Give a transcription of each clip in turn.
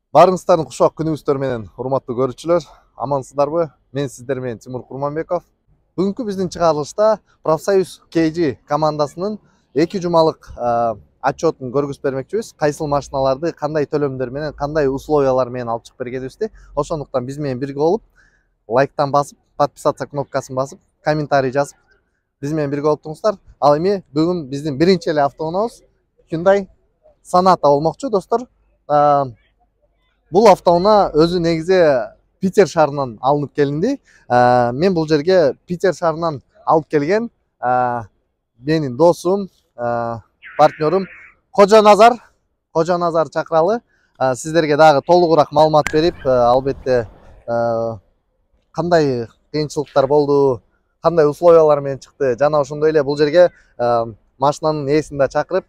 Барыңыздардын кушак күнүңүздөр менен урматтуу көрүүчүлөр, амансыздарбы? Мен сиздер менен Тимур Курманбеков. Бүгүнкү биздин чыгарылышта Профсоюз KG командасынын 2 жумалык отчетун көргүзүп бермекчибиз. Кайсыл машиналарды кандай төлөмдөр менен, кандай условиялар менен алып чыгып бергенибизди. Ошондуктан биз менен бирге болуп, лайктан басып, подписаться кнопкасын басып, комментарий жазып, биз менен бирге болуп туруңуздар. Ал эми бүгүн биздин биринчи эле автоунаабыз Hyundai Sonata болмокчу, достор. Бул автоунаа өзү негизи Питер шаарынан алынып келинди. Мен бул жерге Питер шаарынан алып келген менин досум, партнерым Кожоназар чакыралы. Сиздерге дагы толугураак маалымат берип, албетте кандай кыйынчылыктар болду, кандай условиялар менен чыкты, жана ошондой эле бул жерге машинанын ээсин да чакырып,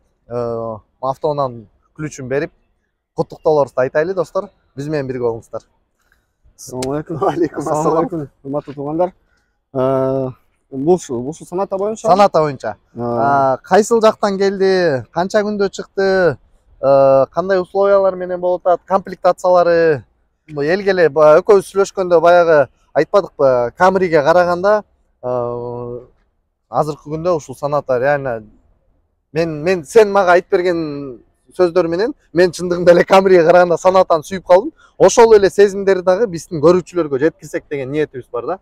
автоунаанын ключун берип, куттуктоолорубузду айтайлы, достор. Биз менен бирге болуңуздар. Assalamu alaikum. Алейкум Assalamu ассалам. alaikum. Урматтуу туугандар. Бул Sonata боюнча. Sonata боюнча. Кайсыл жактан келди? Канча күндө чыкты? Кандай условиялар менен болуп атат? Комплектациялары элге эле экөөбүз сүйлөшкөндө баягы айтпадыкпы? Camry'ге караганда азыркы күндө ушул Sonata реально мен сен мага айтып берген сөздөр менен мен чындыгында эле Camry'ге караганда Sonatаны сүйүп калдым. Ошол эле сезимдерди дагы биздин көрүүчүлөргө жеткирсек деген ниетибиз бар да.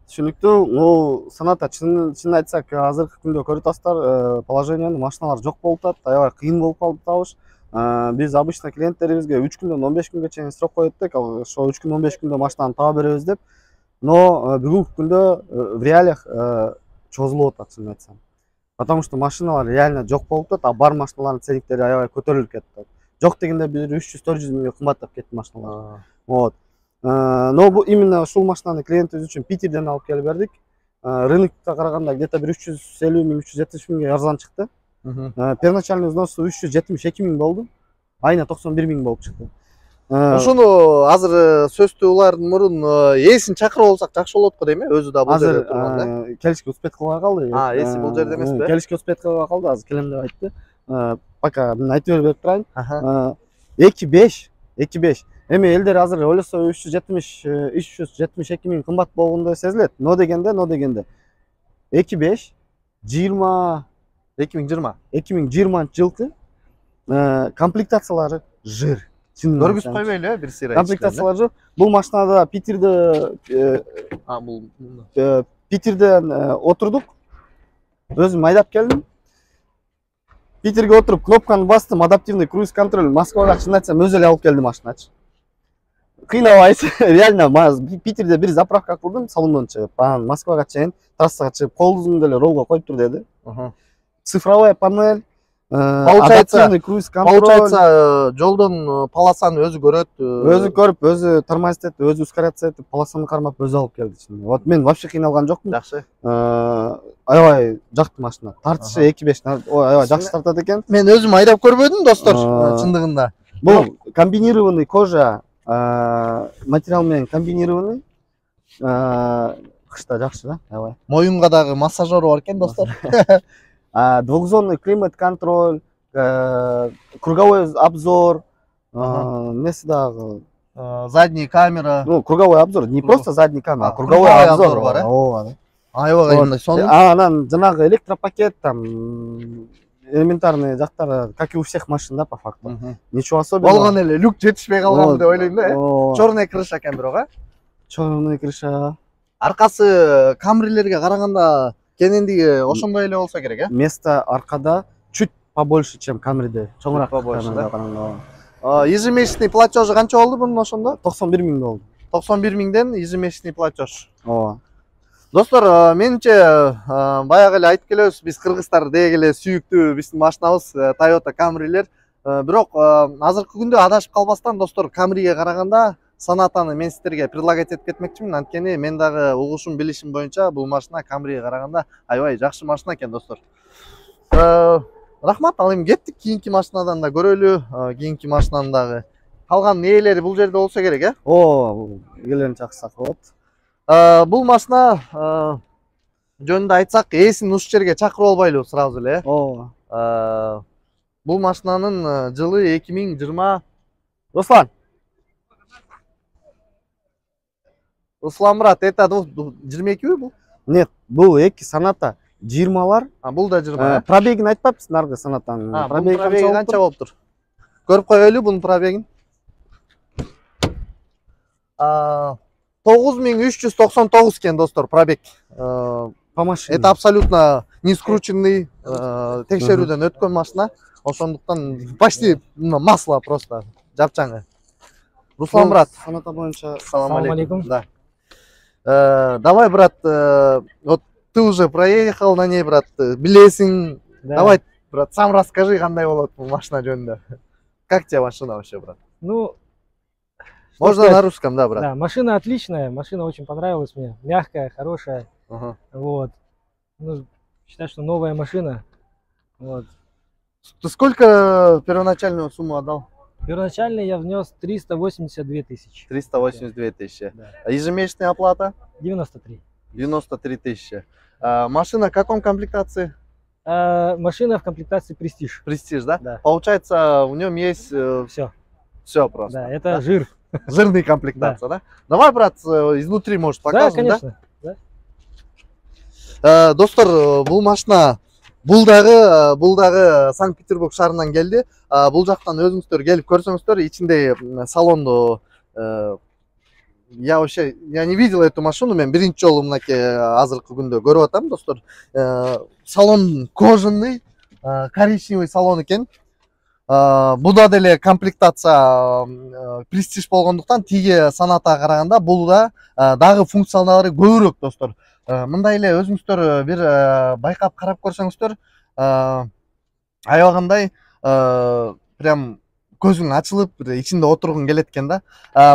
Түшүнүктүү. Бул Sonata чын айтсак, азыркы күндө көрүп атасыздар, положениянын машиналар жок болуп атат, аябай кыйын болуп калды табыш. Биз обычно клиенттерибизге 3 күндөн 15 күнгө чейин срок коет элек, ошо 3 күн 15 күндө машинаны таба беребиз деп. Но бүгүнкү күндө в реалиях чозулуп атат, чын айтсам. Потому что машиналар реально жок болуп атат, а бар машиналардын ценниктери аябай көтөрүлүп кетти. Жок дегенде бир 300-400 миңге кымбаттап кетти машиналар. Вот. Но бу именно ушул машинаны клиентибиз үчүн Питерден алып келип бердик. Рынокко караганда где-то 350 миң, 370 миңге арзан чыкты. Первоначальный взносу 372 миң болду. Айына 91 миң болуп чыкты. Ошону азыр сөздү улардын мурун ээсин чакырып алсак жакшы болот го дейм, өзү да бул жерде турганда. Келишке успеть кылбай калды. Ээси бул жерде эмеспи? Келишке успеть кылбай калды, азыр келем деп айтты. Пока мен айтып берип турайын. 2.5. Эми элдер азыр ойлосо 372 миң кымбат болгондой сезилет. Но дегенде 2.5 2020 жылкы комплектациялары жир. Көргүзүп койбойлу, бир сыйра. Комплектациялары бул машинада Питерден отурдук. Өзүм айдап келдим. Питерге отуруп кнопканы бастым, адаптивный круиз контроль. Москвага чын айтсам өзү эле алып келдим машиначы. Кыйнабайсыз, реально Питерде бир заправка курдум, салондон чыгып, Москвага чейин трассага чыгып, колуңду эле ролго коюп тур деди. Цифровая панель, адаптивный круиз контроль. Получается, жолдон полосаны өзү көрөт. Өзү көрүп, өзү тормозит этип, өзү ускоряться этип, полосаны кармап өзү алып келди. Вот мен вообще кыйналган жокмун. Жакшы. Аябай жакты машина. Тартышы 2.5, аябай жакшы тартат экен. Мен өзүм айдап көрбөдүм, достор, чындыгында. Бул комбинированный кожа материал менен комбинированный. Кышта жакшы да, аябай. Моюнга дагы массажеру бар экен, достор. Двухзонный климат-контроль, круговой обзор, несі дагы, задний камера. Ну, круговой обзор, не просто задний камера, а круговой обзор бар. Аябай мындай сонун. Анан жанагы электропакет, там элементарный жактары, как и у всех машин, да, по факту. Ничего особенного. Болгон эле люк жетишпей калган деп ойлойм да. Черная крыша экен бирок, Черная крыша. Аркасы Camry'лерге караганда кенендиги ошондой эле болсо керек, Место аркада чуть побольше, чем Camry'де. Чоңураак побольше, да. Ежемесячный платежы канча болду бунун ошондо? 91 миң болду. 91 миңден ежемесячный платеж. Достор, менимче баягы эле айтып келебиз, биз кыргыздар деги эле сүйүктүү биздин машинабыз Toyota Camry'лер. Бирок азыркы күндө адашып калбастан, достор, Camry'ге караганда Sonatаны мен сиздерге предлагать этип кетмекчимин. Анткени мен дагы угушум, билишим боюнча бул машина Camry'ге караганда аябай жакшы машина экен, достор. Рахмат, ал эми кеттик кийинки машинадан да көрөлү. Кийинки машинанын дагы калган ээлери бул жерде болсо керек, Ээлерин чакырсак болот. Бул машина жөнүндө айтсак, ээсин ушул жерге чакырып албайлы сразу эле. Бул машинанын жылы 2020. Руслан, Русланмурат, это 22 бул? Нет, бул эки Соната 20-лар. Бул да 20. Пробегин айтпапсыңарбы Сонатанын? Пробеги канча болуп тур? Көрүп коелу бунун пробегин. 9399 экен достор пробег. По машине. Это абсолютно не скрученный, текшерүүдөн өткөн машина. Ошондуктан почти масло просто жапчаңы. Русланмурат, Соната боюнча. ассаламу алейкум. алейкум. Да. Давай, брат, вот ты уже проехал на ней, брат, билесиң. Да. Давай, брат, сам расскажи, кандай болот бул машина жөнүндө. Как тебе машина вообще, брат? Ну, что Можно сказать? на русском, да, брат? Да, машина отличная, машина очень понравилась мне, мягкая, хорошая, Ага. вот. Ну, считаю, что новая машина, вот. Ты сколько первоначальную сумму отдал? Первоначально я внес 382 тысячи, 382 тысячи. Да. А ежемесячная оплата? 93. 93 тысячи. Машина в каком комплектации? Машина в комплектации Престиж. Престиж, да? Да. Получается, в нем есть Все, все просто. да, это жир. Жирная комплектация, да? Давай, брат, изнутри, может, Да, покажем, да? конечно. Да? Достор, бул машина бул дагы Санкт-Петербург шаарынан келди. Бул жактан өзүңүздөр келип көрсөңүздөр, ичинде салонду я не видел эту машину, мен биринчи жолу мынакей азыркы күндө көрүп атам, достор. Салон кожаный, коричневый салон экен. Буда деле комплектация Престиж болгондуктан тиги Сонатага караганда бул да дагы функционалдары көбүрөөк, достор. Мындай эле өзүңүздөр бир байкап карап көрсөңүздөр, аябагандай прям көзүң ачылып, ичинде отургуң келет экен да.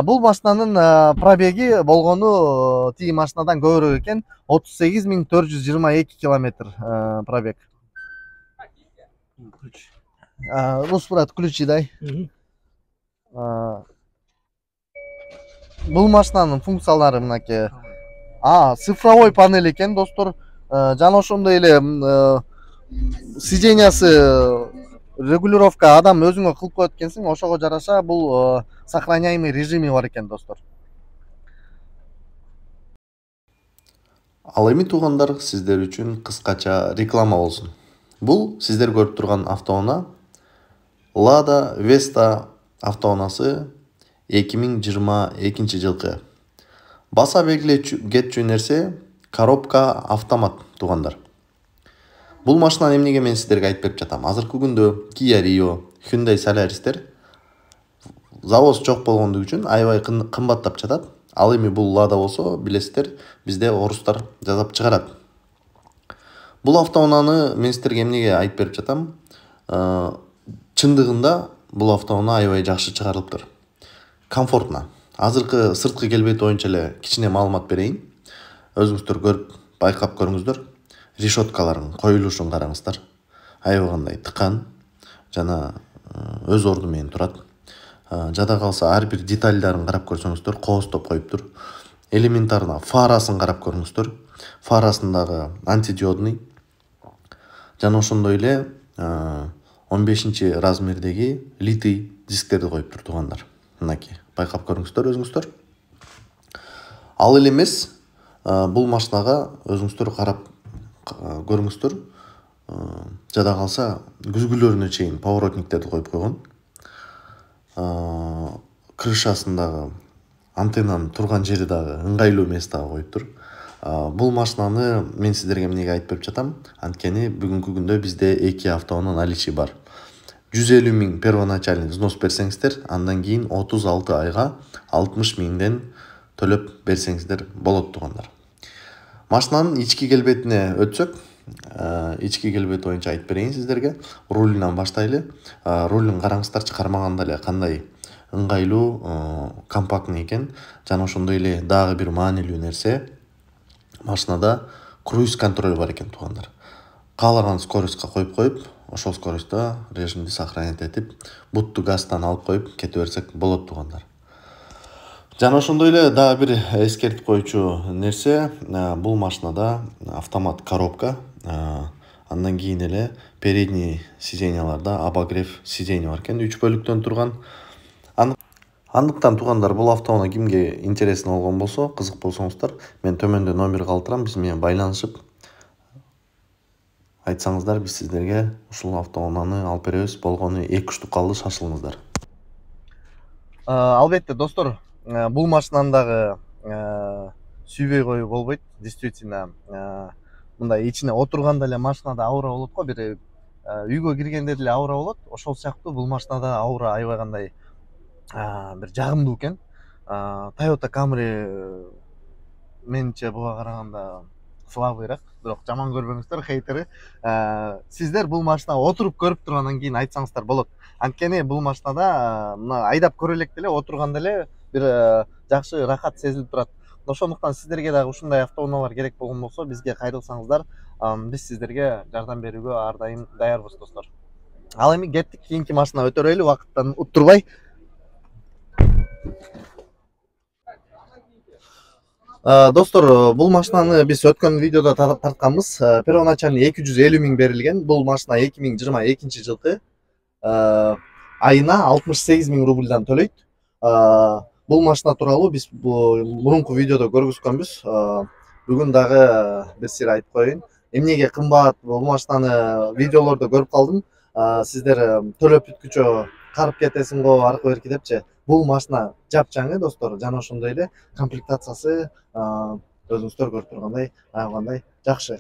Бул машинанын пробеги болгону тиги машинадан көбүрөөк экен. 38422 километр пробег. Руспурат, ключи дай. Мгм. Бул машинанын функциялары мынакей. Цифровой панель экен, достор. Жана ошондой эле сиденьясы регулировка адам өзүңө кылып коет экенсиң, ошого жараша бул сохраняемый режими бар экен, достор. Ал эми туугандар, сиздер үчүн кыскача реклама болсун. Бул сиздер көрүп турган автоунаа Lada Vesta автоунаасы 2022 жылкы. Баса кетчү нерсе коробка автомат, туугандар. Бул машинаны эмнеге мен сиздерге айтып берип жатам. Азыркы күндө Kia Rio, Hyundai Solaris'тер завоз жок болгондугу үчүн аябай кымбаттап жатат. Ал эми бул Lada болсо, билесиздер, бизде орустар жасап чыгарат. Бул автоунааны мен сиздерге эмнеге айтып берип жатам? Чындыгында бул автоунаа аябай жакшы чыгарылыптыр. Комфортно. Азыркы сырткы келбети боюнча эле кичине маалымат берейин. Өзүңүздөр көрүп, байкап көрүңүздөр. Решеткалардын коюлушун караңыздар. Аябагандай тыкан жана өз орду менен турат. Жада калса ар бир детальдарын карап көрсөңүздөр, коостоп коюптур. Элементарно фарасын карап көрүңүздөр. Фарасындагы антидиодный жана ошондой эле 15-чи размердеги литий дисктерди коюптур, туугандар. Мынакей, байкап көрүңүздөр өзүңүздөр. Ал эле эмес, бул машинага өзүңүздөр карап көрүңүздөр. Жада калса күзгүлөрүнө чейин поворотниктерди коюп койгон. Крышасындагы антеннанын турган жери дагы ыңгайлуу эмес дагы коюптур. Бул машинаны мен сиздерге эмнеге айтып берип жатам? Анткени бүгүнкү күндө бизде эки автоунаа наличи бар. 150 000 первоначальный взнос берсеңиздер, андан кийин 36 айга 60 000ден төлөп берсеңиздер болот, туугандар. Машинанын ички келбетине өтсөк, ички келбети боюнча айтып берейин сиздерге. Рулунан баштайлы. Рулун караңыздарчы, кармаганда эле кандай ыңгайлуу, компактный экен. Жана ошондой эле дагы бир маанилүү нерсе, машинада круиз контроль бар экен, туугандар. Каалаган скоростька коюп, ошол скоростьта режимди сохранять этип, бутту газдан алып коюп кете берсек болот, туугандар. Жана ошондой эле дагы бир эскертип коючу нерсе, бул машинада автомат коробка, андан кийин эле передний сиденьяларда обогрев сидений бар экен, 3 бөлүктөн турган. Андыктан туугандар, бул автоунаа кимге интересин болгон болсо, кызык болсоңуздар, мен төмөндө номер калтырам, биз менен байланышып айтсаңыздар, биз сиздерге ушул автоунааны алып беребиз. Болгону 2-3 тукалды шашылыңыздар. Албетте достор, бул машинаны дагы сүйбөй коюп болбойт. Действительно, мындай ичине отурганда эле машинада аура болот го, бир үйгө киргенде деле аура болот. Ошол сыяктуу бул машинада аура аябай кандай бир жагымдуу экен. Toyota Camry менимче буга караганда слабыйраак, бирок жаман көрбөңүздөр, хейтери. Сиздер бул машинага отуруп көрүп тургандан кийин айтсаңыздар болот. Анткени бул машинада мына айдап көрө элек деле, отурганда эле бир жакшы рахат сезилип турат. Ошондуктан сиздерге дагы ушундай автоунаалар керек болгон болсо, бизге кайрылсаңыздар, биз сиздерге жардам берүүгө ар дайым даярбыз достор. Ал эми кеттик, кийинки машина өтөрөйлү, убакыттан уттурбай. Достор, бул машинаны биз өткөн видеодо тартканбыз. Первоначальный 250 миң берилген. Бул машина 2022 жылкы айына 68 миң рубльдан төлөйт. Бул машина тууралуу биз мурунку видеодо көргөзгөнбүз. Бүгүн дагы бир сир айтып коеюн. Эмнеге кымбат бул машинаны видеолордо көрүп калдым. Сиздер төлөп бүткүчө карып кетесиң го аркы берки депчи. Бул машина жапжаңы достор, жана ошондой эле комплектациясы өзүңүздөр көрүп тургандай аябай жакшы.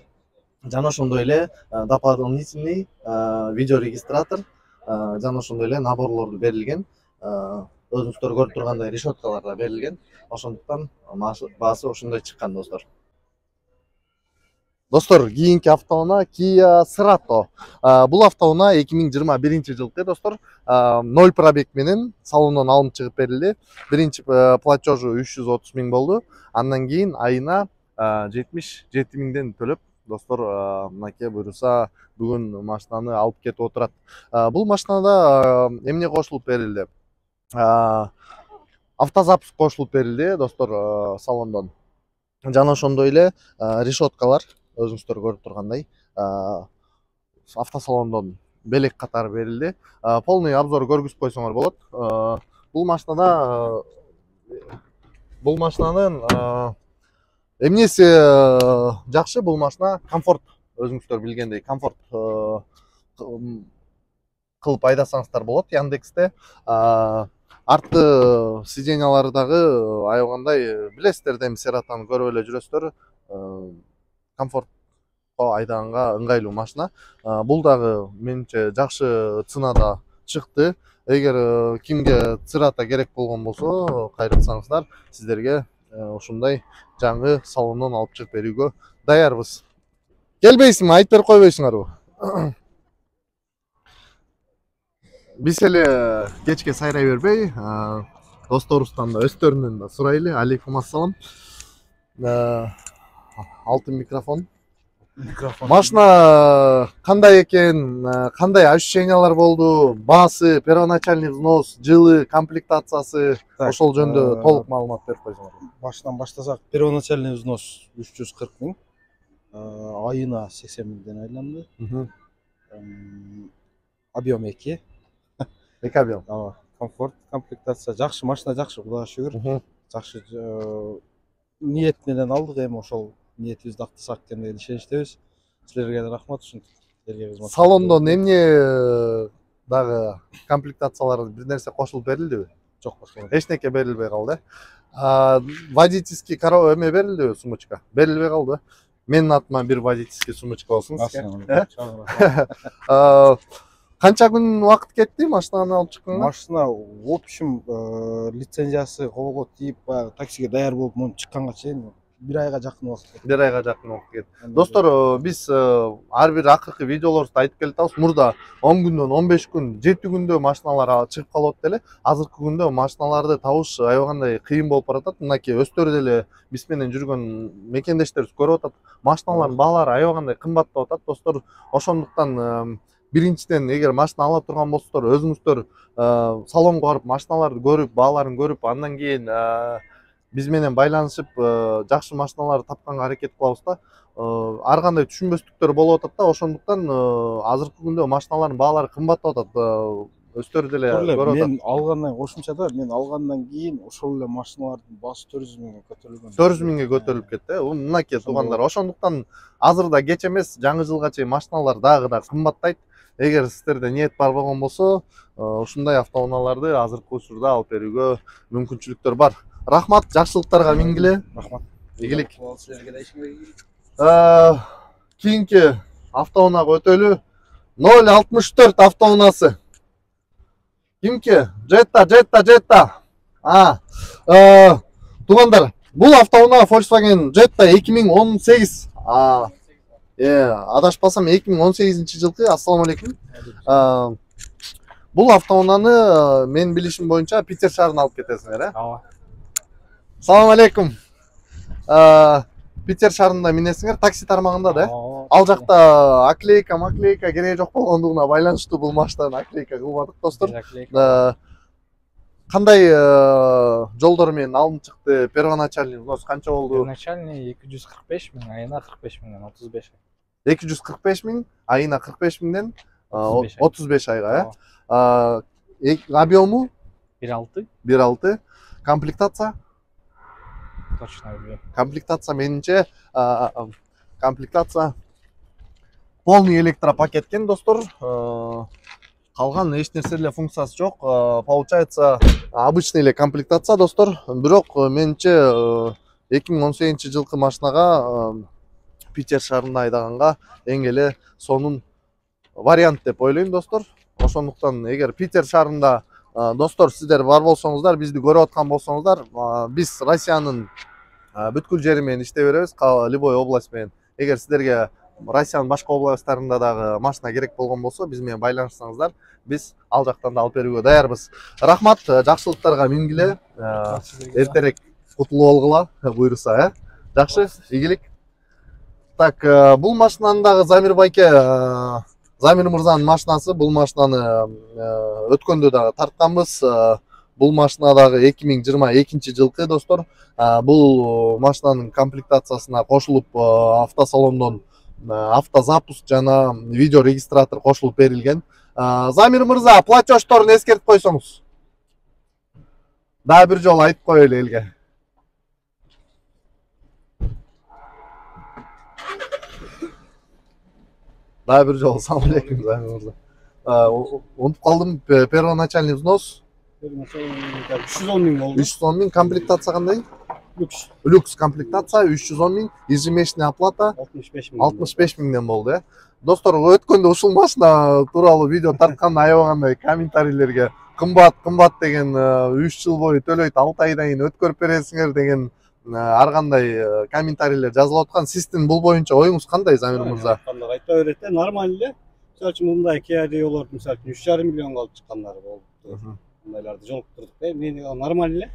Жана ошондой эле дополнительный видеорегистратор, жана ошондой эле наборлорду берилген. Өзүңүздөр көрүп тургандай решеткалар да берилген. Ошондуктан баасы ошондой чыккан достор. Достор, кийинки автоунаа Kia Cerato. Бул автоунаа 2021 жылкы достор. 0 пробег менен салондон алынып чыгып берилди. Биринчи платежу 330 миң болду. Андан кийин айына 77 миңден төлөп достор, мынакей буйруса бүгүн машинаны алып кетип отурат. Бул машинада эмне кошулуп берилди? Автозапуск кошулуп берилди достор салондон. Жана ошондой эле решеткалар өзүңүздөр көрүп тургандай автосалондон белек катары берилди. Полный обзор көргүзүп койсоңор болот. Бул машинанын эмнеси жакшы? Бул машина комфорт, өзүңүздөр билгендей комфорт кылып айдасаңыздар болот Яндексте. Арты сиденьялары дагы аябай билесиздер, эми Cerata'ны көрүп эле жүрөсүздөр. Комфортко айдаганга ыңгайлуу машина. Бул дагы менимче жакшы ценада чыкты. Эгер кимге Cerata керек болгон болсо, кайрылсаңыздар, сиздерге ушундай жаңы салондон алып чыгып берүүгө даярбыз. Келбейсиңби, айтып берип койбойсуңарбы? Биз эле кечке сайрай бербей, досторубуздан да өстөрүнөн да сурайлы. Алейкум ассалам. Алтын микрофон. Машина кандай экен, кандай ощущениялар болду? Баасы, первоначальный взнос, жылы, комплектациясы, ошол жөнүндө толук маалымат берип койсоңор. Башынан баштасак, первоначальный взнос 340 миң, айына 80 миңден айланды. Объем 2. Эки объем. Комфорт, комплектация жакшы, машина жакшы, Кудайга шүгүр. Жакшы ниет менен алдык, эми ошол ниетибизди актасак экен деген ишеничтебиз. Силерге да рахмат ушинтип. Салондон эмне дагы комплектациялар бир нерсе кошулуп берилдиби? Жок, кошулбайт. Эчнеке берилбей калды. Водительский эме берилдиби, сумочка? Берилбей калды. Менин атыма бир водительский сумочка болсун сизге. Канча күн убакыт кетти машинаны алып чыкканга? Машина в общем лицензиясы колго тийип, таксиге даяр болуп муну чыкканга чейин 1 айга жакын убакыт кетти. 1 айга жакын убакыт кетти. Достор, биз ар бир акыркы видеолорубузда айтып келатабыз. Мурда 10 күндөн 15 күн, 7 күндө машиналар чыгып калып деле. Азыркы күндө машиналарды табыш аябай кандай кыйын болуп баратат. Мынакей өстөр деле биз менен жүргөн мекендештерибиз көрүп атат. Машиналардын баалары аябай кандай кымбаттап атат достор. Ошондуктан биринчиден эгер машина ала турган болсоңор, өзүңүздөр салонго барып машиналарды көрүп, бааларын көрүп, андан кийин биз менен байланышып жакшы машиналарды тапканга аракет кылабыз да. Ар кандай түшүнбөстүктөр болуп атат да, ошондуктан азыркы күндө машиналардын баалары кымбаттап атат. өздөрү деле Туруп эле көрүп атат. мен алгандан кошумчада мен алгандан кийин ошол эле машиналардын баасы 400 миңге көтөрүлгөн. 400 миңге көтөрүлүп кетти. Мынакей туугандар, ошондуктан азыр да кеч эмес, жаңы жылга чейин машиналар дагы да кымбаттайт. Эгер сиздерде ниет бар болгон болсо, ушундай автоунааларды азыркы учурда алып берүүгө мүмкүнчүлүктөр бар. Рахмат, жакшылыктарга мингиле. Рахмат. Ийгилик. Кийинки автоунаага өтөлү. 064 автоунасы. Кимки? Jetta. Туугандар, бул автоунаа Volkswagen Jetta 2018. Адашпасам 2018-жылкы. Ассаламу алейкум. Бул автоунааны мен билишим боюнча Питер шаарына алып кетесиңер, э? Ооба. Ассаламу алейкум. Питер шаарында минесиңер, такси тармагында да, э? Ал жакта аклейка кереги жок болгондугуна байланыштуу бул машинаны аклейка кылбадык, достор. Кандай жолдор менен алынып чыкты? Первоначальный взнос канча болду? Первоначальный 245 миң, айына 45 миңден 35. 245 миң, айына 45 миңден 35 айга, э? Объему 1.6. Комплектация? Точно билбейм. Комплектация менимче, комплектация полный электропакеткен, достор. Калган эч нерсе эле функциясы жок. Получается, обычный эле комплектация, достор. Бирок менимче 2018-жылкы машинага Питер шаарында айдаганга эң эле сонун вариант деп ойлойм, достор. Ошондуктан эгер Питер шаарында достор сиздер бар болсоңуздар, бизди көрүп аткан болсоңуздар, биз Россиянын бүткүл жери менен иштей беребиз, любой область менен. Эгер сиздерге Россиянын башка областтарында дагы машина керек болгон болсо, биз менен байланышсаңыздар, биз ал жактан да алып берүүгө даярбыз. Рахмат, жакшылыктарга мингиле. Эртерээк кутулуу болгула, буйруса, э? Жакшы, ийгилик. Так, бул машинаны дагы Замир байке, Замир мырзанын машинасы, бул машинаны өткөндө дагы тартканбыз. Бул машина дагы 2022-жылкы, достор. Бул машинанын комплектациясына кошулуп автосалондон автозапуск жана видео регистратор кошулуп берилген. Замир мырза, платежторун эскертип койсоңуз. Дагы бир жолу айтып коелу элге. Дагы бир жолу салам алейкум, Замир мырза. Унутуп калдым, первоначальный взнос 310 миң болду. 310 миң, комплектация кандай? Люкс. Люкс комплектация 310 миң, ежемесячный оплата 65 миң. 65 миңден болду, э? Достор, өткөндө ушул машина тууралуу видео тартканды аябагандай комментарийлерге кымбат деген 3 жыл бою төлөйт, 6 айдан кийин өткөрүп бересиңер деген ар кандай комментарийлер жазылып аткан. Сиздин бул боюнча оюңуз кандай, Замир мырза? Кандай айта берет, нормально эле. Мисалы үчүн мындай Kia Rio-лор мисалы үчүн 3,5 миллионго алып чыккандары болду. Мындайларды жолуктурдук да. Мен нормально эле.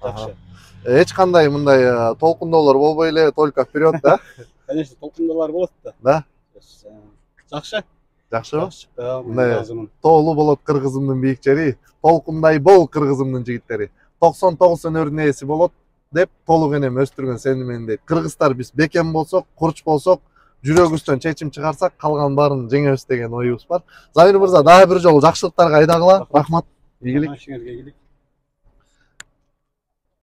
Жакшы. Эч кандай мындай толкундоолор болбой эле, только вперед, да? Конечно, толкундолор болот да. Да? Жакшы. Жакшыбы? Мындай азымын. Тоолуу болот кыргызымдын бийикчери, толкундай бол кыргызымдын жигиттери. 99 өнөрүнүн ээси болот деп толук энем өстүргөн сеним дейт. Кыргыздар биз бекем болсок, курч болсок, жүрөгүбүздөн чечим чыгарсак, калган баарын жеңебиз деген оюбуз бар. Замир мырза, дагы бир жолу жакшылыктарга айдагыла. Рахмат. Ийгилик.